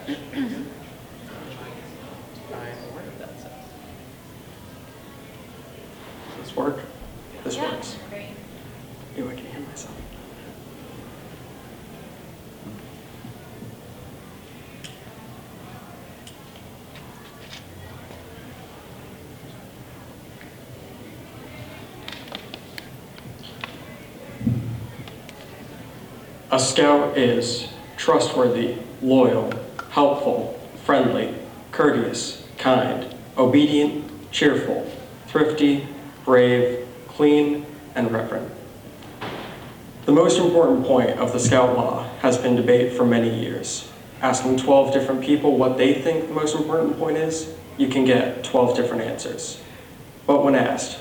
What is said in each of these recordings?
This work? This Yeah, works. great. Ew, I can hear myself. A scout is trustworthy, loyal, helpful, friendly, courteous, kind, obedient, cheerful, thrifty, brave, clean, and reverent. The most important point of the Scout Law has been debated for many years. Asking 12 different people what they think the most important point is, you can get 12 different answers. But when asked,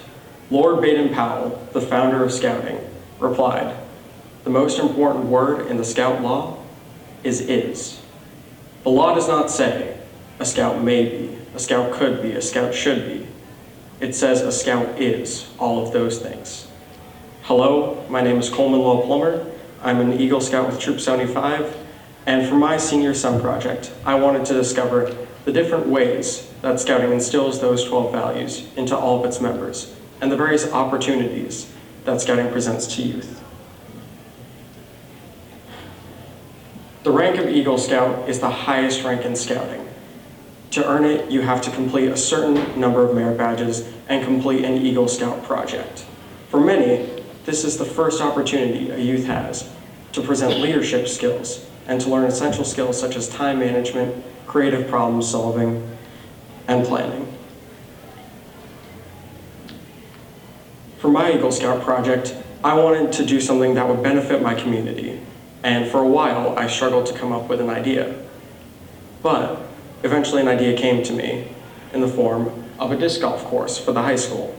Lord Baden-Powell, the founder of Scouting, replied, "The most important word in the Scout Law is. The law does not say a scout may be, a scout could be, a scout should be. It says a scout is all of those things." Hello, my name is Coleman Law Plummer. I'm an Eagle Scout with Troop 75, and for my senior sum project, I wanted to discover the different ways that Scouting instills those 12 values into all of its members, and the various opportunities that Scouting presents to youth. The rank of Eagle Scout is the highest rank in Scouting. To earn it, you have to complete a certain number of merit badges and complete an Eagle Scout project. For many, this is the first opportunity a youth has to present leadership skills and to learn essential skills such as time management, creative problem solving, and planning. For my Eagle Scout project, I wanted to do something that would benefit my community, and for a while I struggled to come up with an idea. But eventually an idea came to me in the form of a disc golf course for the high school.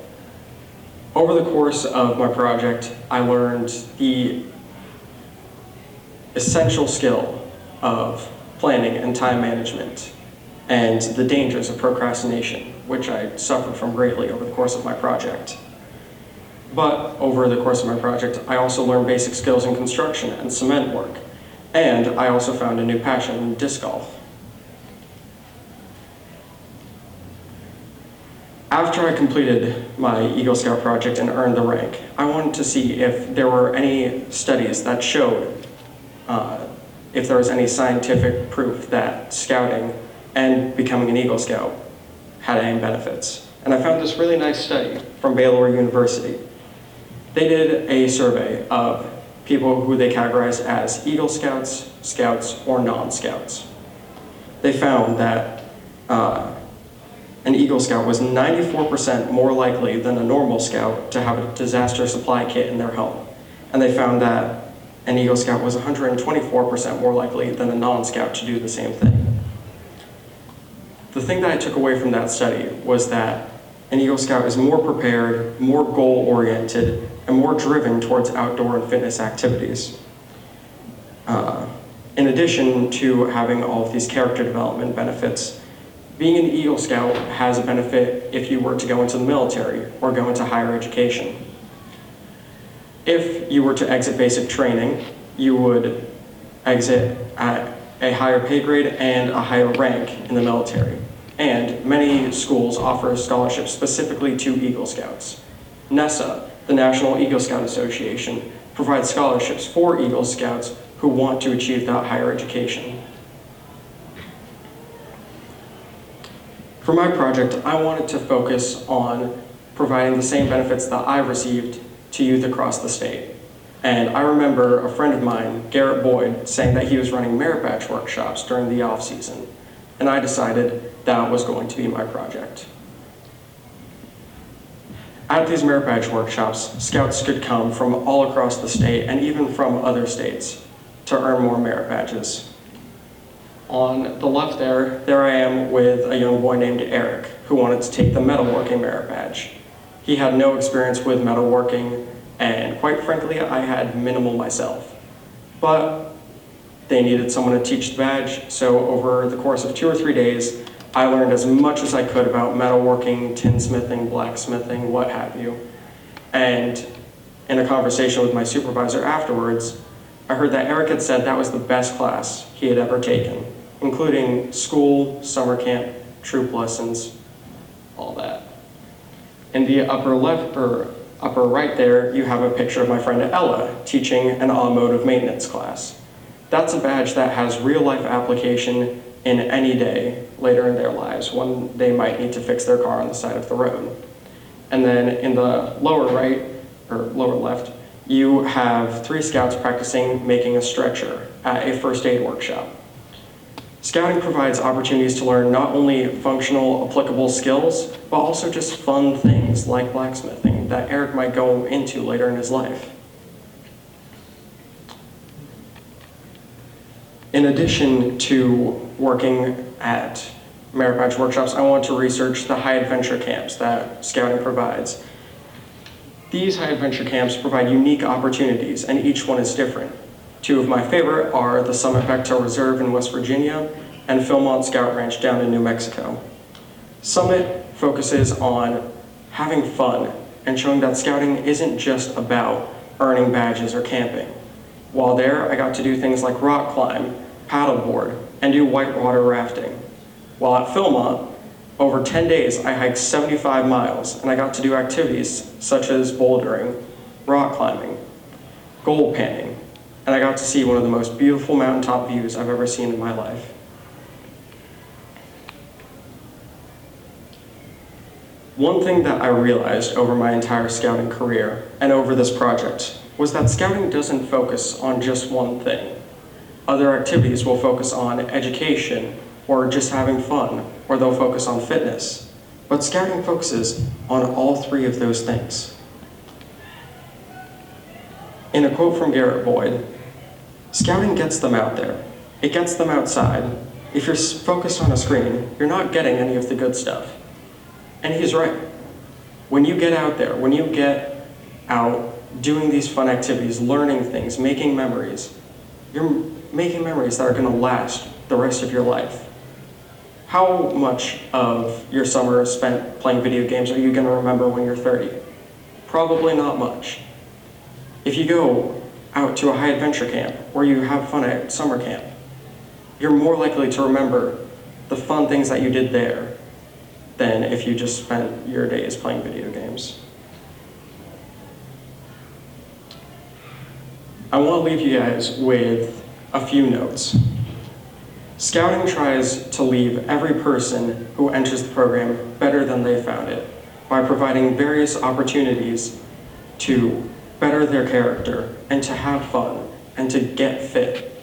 Over the course of my project, I learned the essential skill of planning and time management and the dangers of procrastination, which I suffered from greatly over the course of my project. But over the course of my project, I also learned basic skills in construction and cement work, and I also found a new passion in disc golf. After I completed my Eagle Scout project and earned the rank, I wanted to see if there were any studies that showed if there was any scientific proof that scouting and becoming an Eagle Scout had any benefits. And I found this really nice study from Baylor University. They did a survey of people who they categorized as Eagle Scouts, Scouts, or non-Scouts. They found that an Eagle Scout was 94% more likely than a normal Scout to have a disaster supply kit in their home. And they found that an Eagle Scout was 124% more likely than a non-Scout to do the same thing. The thing that I took away from that study was that an Eagle Scout is more prepared, more goal-oriented, and more driven towards outdoor and fitness activities. In addition to having all of these character development benefits, being an Eagle Scout has a benefit if you were to go into the military or go into higher education. If you were to exit basic training, you would exit at a higher pay grade and a higher rank in the military. And many schools offer scholarships specifically to Eagle Scouts. NESA, the National Eagle Scout Association, provides scholarships for Eagle Scouts who want to achieve that higher education. For my project, I wanted to focus on providing the same benefits that I received to youth across the state. And I remember a friend of mine, Garrett Boyd, saying that he was running merit badge workshops during the off season. And I decided that was going to be my project. At these merit badge workshops, Scouts could come from all across the state and even from other states to earn more merit badges. On the left there I am with a young boy named Eric who wanted to take the metalworking merit badge. He had no experience with metalworking, and quite frankly, I had minimal myself. But they needed someone to teach the badge, so over the course of 2 or 3 days, I learned as much as I could about metalworking, tinsmithing, blacksmithing, what have you. And in a conversation with my supervisor afterwards, I heard that Eric had said that was the best class he had ever taken. including school, summer camp, troop lessons, all that. In the upper left or upper right there, you have a picture of my friend Ella teaching an automotive maintenance class. That's a badge that has real life application in any day later in their lives when they might need to fix their car on the side of the road. And then in the lower right, or lower left, you have 3 scouts practicing making a stretcher at a first aid workshop. Scouting provides opportunities to learn not only functional, applicable skills, but also just fun things like blacksmithing that Eric might go into later in his life. In addition to working at merit badge workshops, I want to research the high adventure camps that Scouting provides. These high adventure camps provide unique opportunities, and each one is different. 2 of my favorite are the Summit Bechtel Reserve in West Virginia and Philmont Scout Ranch down in New Mexico. Summit focuses on having fun and showing that scouting isn't just about earning badges or camping. While there, I got to do things like rock climb, paddleboard, and do whitewater rafting. While at Philmont, over 10 days, I hiked 75 miles, and I got to do activities such as bouldering, rock climbing, gold panning, and I got to see one of the most beautiful mountaintop views I've ever seen in my life. One thing that I realized over my entire scouting career and over this project was that scouting doesn't focus on just one thing. Other activities will focus on education or just having fun, or they'll focus on fitness. But scouting focuses on all 3 of those things. In a quote from Garrett Boyd, "Scouting gets them out there. It gets them outside. If you're focused on a screen, you're not getting any of the good stuff." And he's right. When you get out there, when you get out doing these fun activities, learning things, making memories, you're making memories that are going to last the rest of your life. How much of your summer spent playing video games are you going to remember when you're 30? Probably not much. If you go out to a high adventure camp or you have fun at summer camp, you're more likely to remember the fun things that you did there than if you just spent your days playing video games. I want to leave you guys with a few notes. Scouting tries to leave every person who enters the program better than they found it by providing various opportunities to better their character and to have fun and to get fit.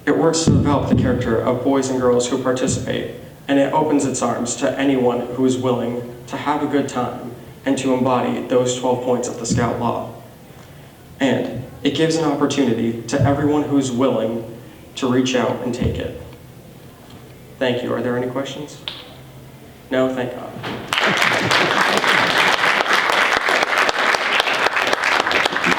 It works to develop the character of boys and girls who participate, and it opens its arms to anyone who is willing to have a good time and to embody those 12 points of the Scout Law. And it gives an opportunity to everyone who's willing to reach out and take it. Thank you. Are there any questions? No? Thank God.